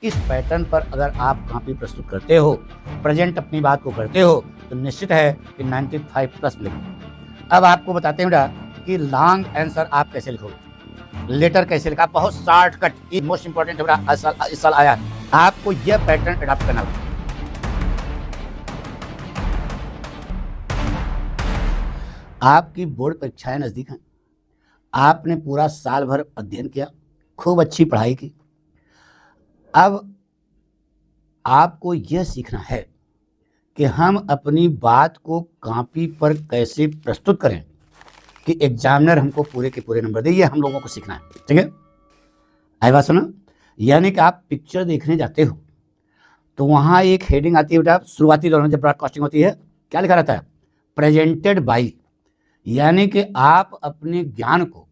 इस पैटर्न पर अगर आप कॉपी प्रस्तुत करते हो, प्रेजेंट अपनी बात को करते हो, तो निश्चित है कि 95 प्लस मिलेंगे। अब आपको बताते हैं बेटा कि लॉन्ग आंसर आप कैसे लिखोगे, लेटर कैसे लिखा, बहुत शॉर्टकट, ये मोस्ट इंपॉर्टेंट है बेटा। इस साल आया है, आपको यह पैटर्न अडॉप्ट करना होगा। आपकी बोर्ड परीक्षाएं नजदीक हैं, आपने पूरा साल भर अध्ययन किया, खूब अच्छी पढ़ाई की। अब आपको यह सीखना है कि हम अपनी बात को कॉपी पर कैसे प्रस्तुत करें कि एग्जामिनर हमको पूरे के पूरे नंबर दे। ये हम लोगों को सीखना है, ठीक है। आई बात सुनो, यानी कि आप पिक्चर देखने जाते हो तो वहाँ एक हेडिंग आती है बेटा, शुरुआती दौर में जब ब्रॉडकास्टिंग होती है, क्या लिखा रहता है, प्रेजेंटेड बाई, यानी कि आप अपने ज्ञान को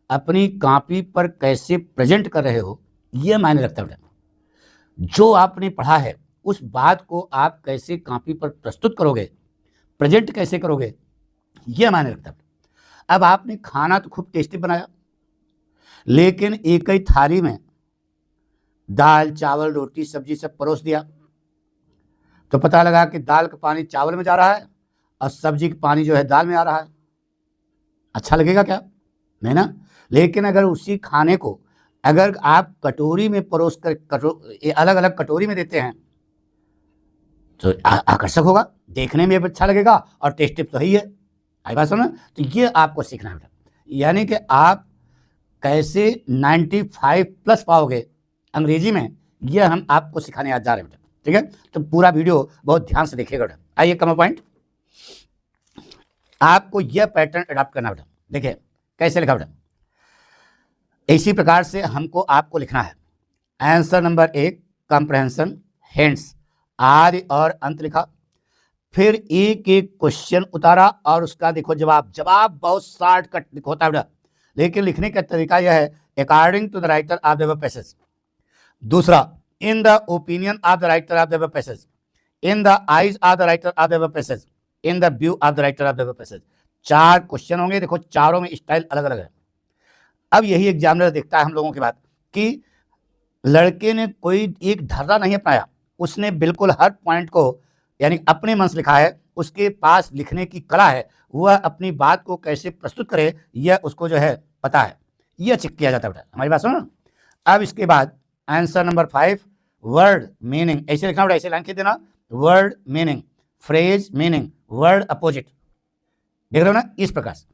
अपनी कॉपी पर कैसे प्रेजेंट कर रहे हो, यह मायने रखता है बेटा। जो आपने पढ़ा है उस बात को आप कैसे कॉपी पर प्रस्तुत करोगे, प्रेजेंट कैसे करोगे, यह मायने रखता है। अब आपने खाना तो खूब टेस्टी बनाया, लेकिन एक ही थाली में दाल चावल रोटी सब्जी सब परोस दिया, तो पता लगा कि दाल का पानी चावल में जा रहा है और सब्जी का पानी जो है दाल में आ रहा है। अच्छा लगेगा क्या? नहीं ना। लेकिन अगर उसी खाने को अगर आप कटोरी में परोस कर अलग अलग कटोरी में देते हैं तो आकर्षक होगा, देखने में भी अच्छा लगेगा और टेस्टी तो ही है। आई बात सुनो, तो ये आपको सीखना है, यानी कि आप कैसे 95 प्लस पाओगे अंग्रेजी में, यह हम आपको सिखाने आज जा रहे हैं बेटा, ठीक है। तो पूरा वीडियो बहुत ध्यान से देखिएगा बेटा। आइए कम पॉइंट, आपको यह पैटर्न अडॉप्ट करना बेटा। देखिए कैसे लिखा बेटा, इसी प्रकार से हमको आपको लिखना है। आंसर नंबर 1 कंप्रहेंशन, हेंस, आदि और अंत लिखा, फिर एक एक क्वेश्चन उतारा और उसका देखो जवाब। जवाब बहुत शॉर्टकट होता है बेटा, लेकिन लिखने का तरीका यह है, according to the writer of the passage. दूसरा, in the opinion of the writer of the passage, in the eyes of the writer of the passage, in the view of the writer of the passage. 4 question होंगे, देखो चारों में style अलग अलग है। अब यही एग्जामिनर देखता है हम लोगों की बात कि लड़के ने कोई एक धर्रा नहीं अपनाया, उसने बिल्कुल हर पॉइंट को यानी अपने मन से लिखा है, उसके पास लिखने की कला है, वह अपनी बात को कैसे प्रस्तुत करे यह उसको जो है पता है, यह चेक किया जाता है बेटा। हमारी बात सुनो। अब इसके बाद आंसर नंबर 5 वर्ड मीनिंग, ऐसे लिखना बेटा, ऐसे लाइन खींच देना, word meaning, phrase meaning, word opposite, देख रहे हो ना, इस प्रकार से।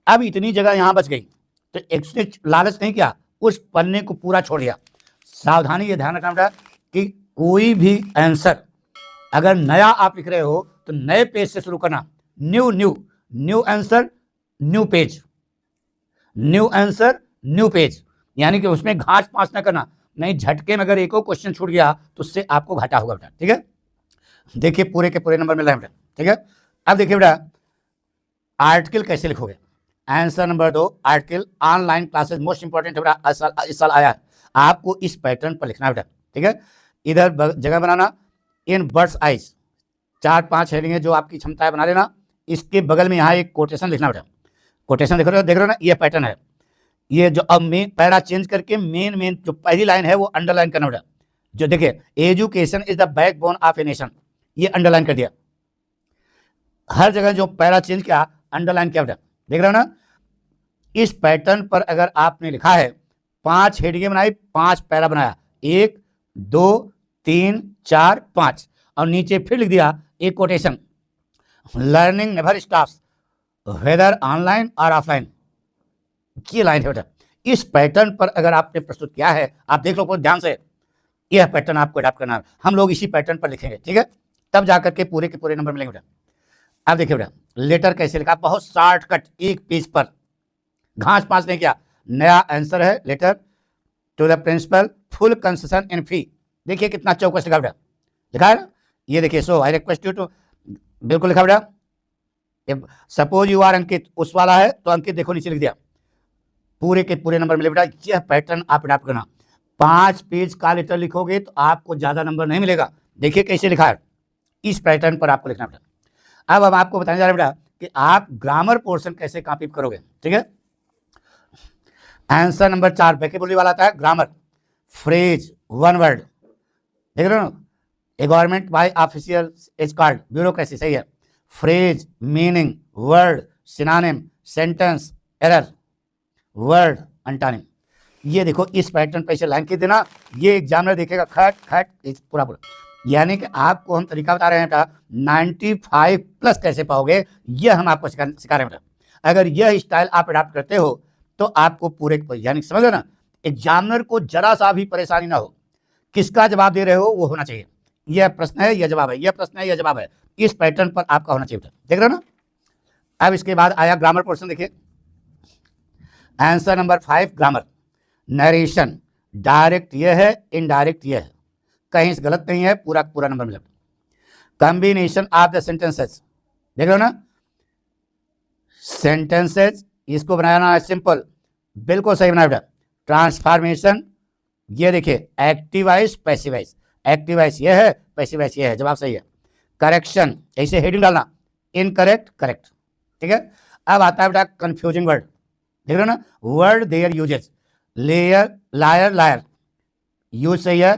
अब इतनी जगह यहां बच गई तो उसने लालच नहीं किया, उस पन्ने को पूरा छोड़ दिया। सावधानी ये ध्यान रखना बेटा कि कोई भी आंसर अगर नया आप लिख रहे हो तो नए पेज से शुरू करना, new new new answer new page, new answer new page, यानी कि उसमें घास पास ना करना, नहीं झटके में अगर एक और क्वेश्चन छूट गया तो उससे आपको घाटा होगा बेटा, ठीक है। देखिए पूरे के पूरे नंबर मिल रहे हैं बेटा, ठीक है। अब देखिए बेटा आर्टिकल कैसे लिखोगे। Answer number 2 article, online classes most important है बेटा, इस साल आया है, आपको इस पैटर्न पर लिखना है बेटा, ठीक है। इधर जगह बनाना, इन बर्ड्स आइज, 4-5 हेडिंग है जो आपकी क्षमता है बना लेना। इसके बगल में यहाँ एक कोटेशन लिखना बेटा, कोटेशन देख रहे हो ना, ये पैटर्न है। ये जो अब मेन पैरा चेंज करके मेन जो पहली लाइन है वो अंडरलाइन करना बेटा। जो देखिए education is the backbone of a nation, ये अंडरलाइन कर दिया। हर जगह जो पैरा चेंज किया अंडरलाइन किया बेटा, देख रहे हो ना। इस पैटर्न पर अगर आपने लिखा है, 5 हेडिंगें बनाई, 5 पैरा बनाया, 1 2 3 4 5, और नीचे फिर लिख दिया एक quotation, learning never stops whether online और ऑफलाइन, ये लाइन है बेटा। इस पैटर्न पर अगर आपने प्रस्तुत किया है, आप देख लो ध्यान से, यह पैटर्न आपको अडॉप्ट करना है। हम लोग इसी पैटर्न पर लिखेंगे, ठीक है, तब जाकर के पूरे के पूरे नंबर मिलेंगे बेटा। अब देखिए बेटा लेटर कैसे लिखा, बहुत शॉर्टकट, एक पेज पर, घास पास नहीं किया। नया आंसर है, letter to the principal, full concession in fee, देखिए कितना चौकस लिखा बेटा, लिखा है ना, ये देखिए, सो आई रिक्वेस्ट यू टू, बिल्कुल लिखा बेटा। सपोज यू आर अंकित, उस वाला है तो अंकित देखो नीचे लिख दिया, पूरे के पूरे नंबर मिले बेटा। यह पैटर्न आप अडॉप्ट करना। 5 पेज का लेटर लिखोगे तो आपको ज्यादा नंबर नहीं मिलेगा। देखिए कैसे लिखा है, इस पैटर्न पर आपको लिखना बेटा। अब हम आपको बताने जा रहे हैं बेटा कि आप ग्रामर पोर्शन कैसे कॉपी करोगे, ठीक है। आंसर नंबर 4 वोकैबुलरी वाला आता है, ग्रामर, फ्रेज, वन वर्ड, देख रहे हो ना, a government by official is called bureaucracy, सही है। Phrase, meaning, word, synonym, sentence, error, word, antonym. ये देखो इस पैटर्न पे इसे लाइन खींच देना, ये एग्जामिनर देखेगा खट खट पूरा पूरा। यानी कि आपको हम तरीका बता रहे हैं बेटा, 95 प्लस कैसे पाओगे ये हम आपको सिखा रहे हैं बेटा। अगर यह स्टाइल आप अडॉप्ट करते हो तो आपको पूरे, यानी समझ लो ना, एग्जामिनर को जरा सा भी परेशानी ना हो, किसका जवाब दे रहे हो वो होना चाहिए। यह प्रश्न है, यह जवाब है, यह प्रश्न है, यह जवाब है, इस पैटर्न पर आपका होना चाहिए। देख रहे हो ना। अब इसके बाद आया ग्रामर पोर्शन, देखिए answer number 5 grammar. Narration, direct यह है, इनडायरेक्ट यह है, कहीं से गलत नहीं है, पूरा पूरा नंबर मिलेगा। कॉम्बिनेशन ऑफ द सेंटेंसेस, देख रहे हो ना, सेंटेंसेस इसको बनाना है सिंपल, बिल्कुल सही बनाया बेटा। ट्रांसफॉर्मेशन, ये देखिए एक्टिवाइज पैसिवाइज, एक्टिवाइज ये है, पैसिवाइज ये है, जवाब सही है। करेक्शन, ऐसे हेडिंग डालना, इनकरेक्ट, करेक्ट, ठीक है। अब आता है बेटा कंफ्यूजिंग वर्ड, देख रहे हो ना, word their uses, layer, liar, liar, use सही है,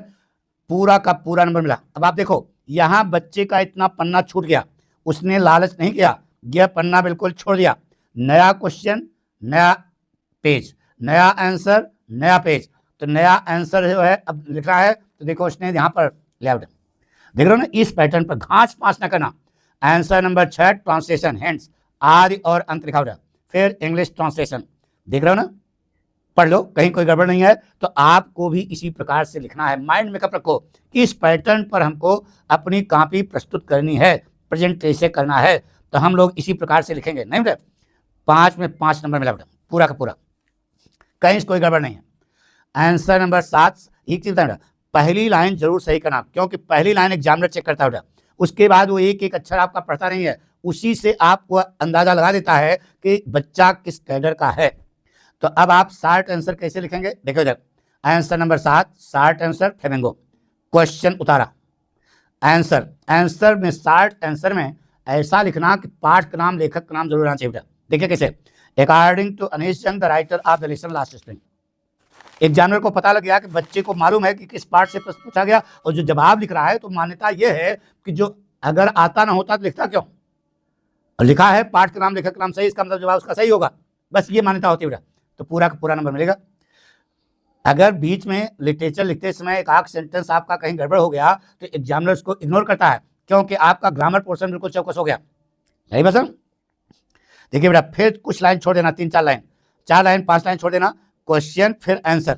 पूरा का पूरा नंबर मिला। अब आप देखो यहां बच्चे का इतना पन्ना छूट गया, उसने लालच नहीं किया, यह पन्ना बिल्कुल छोड़ दिया। नया क्वेश्चन, नया पेज, नया आंसर, नया पेज, तो नया आंसर जो है अब लिख रहा है, तो देखो उसने यहाँ पर लेआउट, देख रहे हो ना, इस पैटर्न पर घास पास ना करना। आंसर नंबर 6 ट्रांसलेशन, हेंस आदि और अंत लिखा हुआ, फिर इंग्लिश ट्रांसलेशन, देख रहे हो ना, पढ़ लो, कहीं कोई गड़बड़ नहीं है। तो आपको भी इसी प्रकार से लिखना है, माइंड मेकअप रखो कि इस पैटर्न पर हमको अपनी कॉपी प्रस्तुत करनी है, प्रेजेंटेशन करना है, तो हम लोग इसी प्रकार से लिखेंगे। नहीं बेटा, 5 में 5 नंबर मिला बेटा, पूरा का पूरा, कहीं से कोई गड़बड़ नहीं है। आंसर नंबर 7, एक चीज बेटा, पहली लाइन जरूर सही करना, क्योंकि पहली लाइन एग्जामिनर चेक करता है बेटा, उसके बाद वो एक एक अक्षर आपका पढ़ता नहीं है, उसी से आपको अंदाजा लगा देता है कि बच्चा किस कैडर का है। तो अब आप शार्ट आंसर कैसे लिखेंगे, देखो इधर, answer number 7 short answer flamingo, question उतारा, आंसर, आंसर में शार्ट आंसर में ऐसा लिखना कि पाठ का नाम, लेखक का नाम जरूर आना चाहिए बेटा। देखिए कैसे, according to Anish Chand the writer of the lesson last spring. Examiner को पता लग गया कि बच्चे को मालूम है कि किस पार्ट से प्रश्न पूछा गया, और जो जवाब लिख रहा है तो मान्यता यह है कि जो अगर आता ना होता तो लिखता क्यों, और लिखा है पाठ का नाम, लेखक का नाम सही, इसका मतलब जवाब उसका सही होगा, बस ये मान्यता होती है बेटा, तो पूरा का पूरा नंबर मिलेगा। अगर बीच में लिटरेचर लिखते समय एक आख सेंटेंस आपका कहीं गड़बड़ हो गया तो एग्जामिनर उसको इग्नोर करता है, क्योंकि आपका ग्रामर पोर्शन बिल्कुल चौकस हो गया, सही बस। देखिए बेटा, फिर कुछ लाइन छोड़ देना, 3-4 लाइन, 4 लाइन 5 लाइन छोड़ देना, क्वेश्चन फिर आंसर।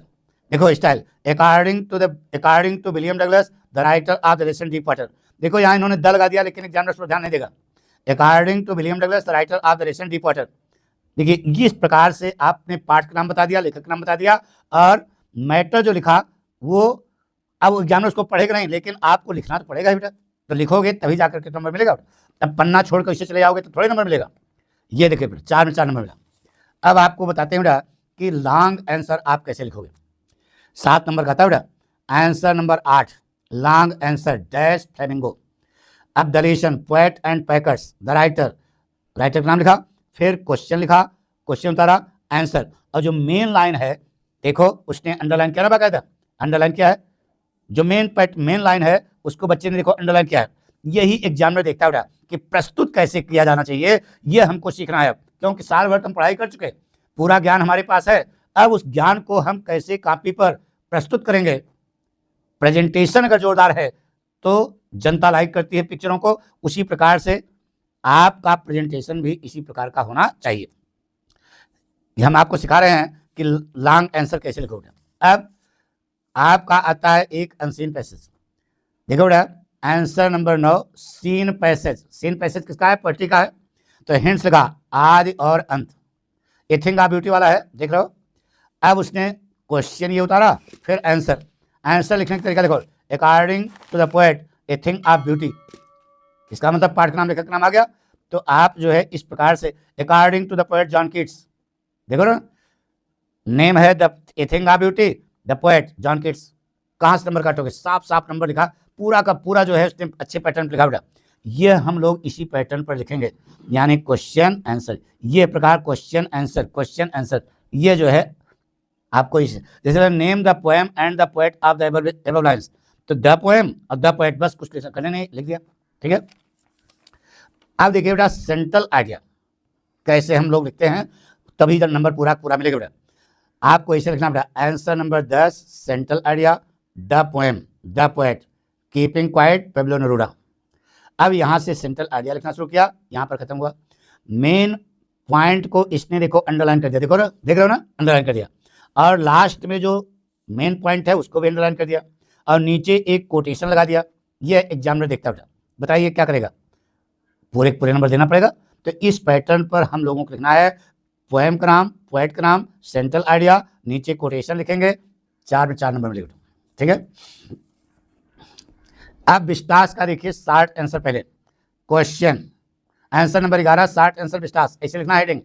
देखो style, according to William Douglas the writer of the lesson deep water, देखो यहाँ इन्होंने द लगा दिया, लेकिन एग्जामिनर उस पर ध्यान नहीं देगा। According to William Douglas the writer of the lesson deep water, देखिए इस प्रकार से आपने पाठ का नाम बता दिया, लेखक का नाम बता दिया, और मैटर जो लिखा वो, अब एग्जामिनर उसको पढ़ेगा नहीं, लेकिन आपको लिखना तो पड़ेगा बेटा, तो लिखोगे तभी जाकर के नंबर मिलेगा। अब पन्ना छोड़कर इससे चले जाओगे तो थोड़े नंबर मिलेगा। ये देखिए बेटा, 4 में 4 नंबर मिला। अब आपको बताते हैं बेटा कि लॉन्ग आंसर आप कैसे लिखोगे। 7 नंबर का था बेटा, answer number 8 long answer dash flamingo. अब दलेशन, poet and packers the writer, writer का नाम लिखा, फिर क्वेश्चन लिखा, क्वेश्चन उतारा, आंसर, और जो मेन लाइन है देखो उसने अंडरलाइन किया ना बाकायदा, अंडरलाइन किया है, जो मेन लाइन है उसको बच्चे ने देखो अंडरलाइन किया है। यही एग्जामिनर देखता है बेटा कि प्रस्तुत कैसे किया जाना चाहिए, ये हमको सीखना है, क्योंकि साल भर हम पढ़ाई कर चुके, पूरा ज्ञान हमारे पास है, अब उस ज्ञान को हम कैसे कॉपी पर प्रस्तुत करेंगे। प्रेजेंटेशन अगर जोरदार है तो जनता लाइक करती है पिक्चरों को, उसी प्रकार से आपका प्रेजेंटेशन भी इसी प्रकार का होना चाहिए। ये हम आपको सिखा रहे हैं कि लॉन्ग आंसर कैसे लिखोगे। अब आपका आता है एक अनसीन पैसेज, देखो बेटा, answer number 9 seen passage. Seen passage किसका है, पोएट्री का है, तो हिंट्स लगा आदि और अंत, ए थिंग ऑफ ब्यूटी वाला है, देख रहे हो। अब उसने क्वेश्चन ये उतारा, फिर आंसर, आंसर लिखने का तरीका देखो, according to the poet a thing of beauty, इसका मतलब पाठ का नाम, लेखक का नाम आ गया। तो आप जो है इस प्रकार से, according to the poet John Keats, देखो ना, नेम है the a thing of beauty, the poet John Keats, कहाँ से नंबर काटोगे, साफ साफ नंबर लिखा, पूरा का पूरा जो है उसने अच्छे पैटर्न पर लिखा बेटा। ये हम लोग इसी पैटर्न पर लिखेंगे, यानी क्वेश्चन आंसर, ये प्रकार क्वेश्चन आंसर, ये जो है आपको इस, जैसे name the poem and the poet of the above lines, तो द पोएम और द पोएट, बस कुछ करने नहीं, लिख दिया। ठीक है, अब देखिए बेटा सेंट्रल आइडिया कैसे हम लोग लिखते हैं, तभी जब नंबर पूरा पूरा मिलेगा बेटा। आपको ऐसे लिखना बेटा, answer number 10 central idea, the poem, the poet, keeping quiet, Pablo Neruda. अब यहाँ से सेंट्रल आइडिया लिखना शुरू किया, यहाँ पर खत्म हुआ। मेन पॉइंट को इसने देखो अंडरलाइन कर दिया, देखो ना, देख रहे हो ना, अंडरलाइन कर दिया। और लास्ट में जो मेन पॉइंट है उसको भी अंडरलाइन कर दिया, और नीचे एक कोटेशन लगा दिया। ये एग्जामिनर देखता है, बताइए क्या करेगा, पूरे नंबर देना पड़ेगा। तो इस पैटर्न पर हम लोगों को लिखना है, पोएम का नाम, पोएट का नाम, सेंट्रल आइडिया, नीचे कोटेशन लिखेंगे, 4 में 4 नंबर मिलेगा। ठीक है, अब विस्तास का देखिए 60 आंसर पहले। Question answer number 11 60 answer Vistas, ऐसे लिखना हेडिंग।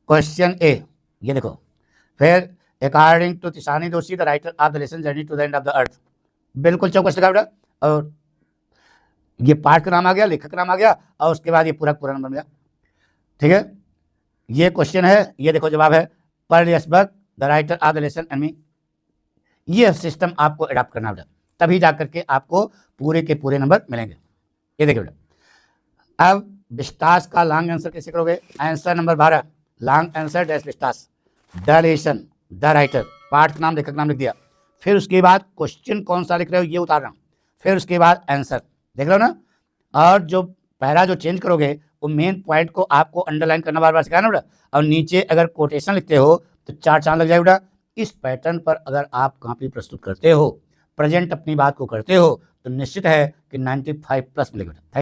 क्वेश्चन ए, ये देखो, फिर according to Tishani Doshi the writer of the lesson journey to the end of the earth, बिल्कुल चौकस लगा बेटा। और ये पाठ का नाम आ गया, लेखक का नाम आ गया, और उसके बाद ये पूरा नंबर मिला। ठीक है, ये क्वेश्चन है, ये देखो जवाब है, पर यशबक the writer of the lesson and me. ये सिस्टम आपको अडॉप्ट करना बेटा, तभी जाकर के आपको पूरे के पूरे नंबर मिलेंगे। ये देखिए बेटा, अब विस्तास का लॉन्ग आंसर कैसे करोगे, answer number 12 long answer dash Vistas, the lesson, the writer, पाठ का नाम, लेखक नाम लिख दिया। फिर उसके बाद क्वेश्चन कौन सा लिख रहे हो ये उतारना, फिर उसके बाद आंसर, देख रहे हो ना। और जो पैरा जो चेंज करोगे वो मेन पॉइंट को आपको अंडरलाइन करना बार बार सिखाना बेटा, और नीचे अगर कोटेशन लिखते हो तो 4 चांद लग जाएगा बेटा। इस पैटर्न पर अगर आप कॉपी प्रस्तुत करते हो, प्रेजेंट अपनी बात को करते हो, तो निश्चित है कि 95 प्लस मिलेगा।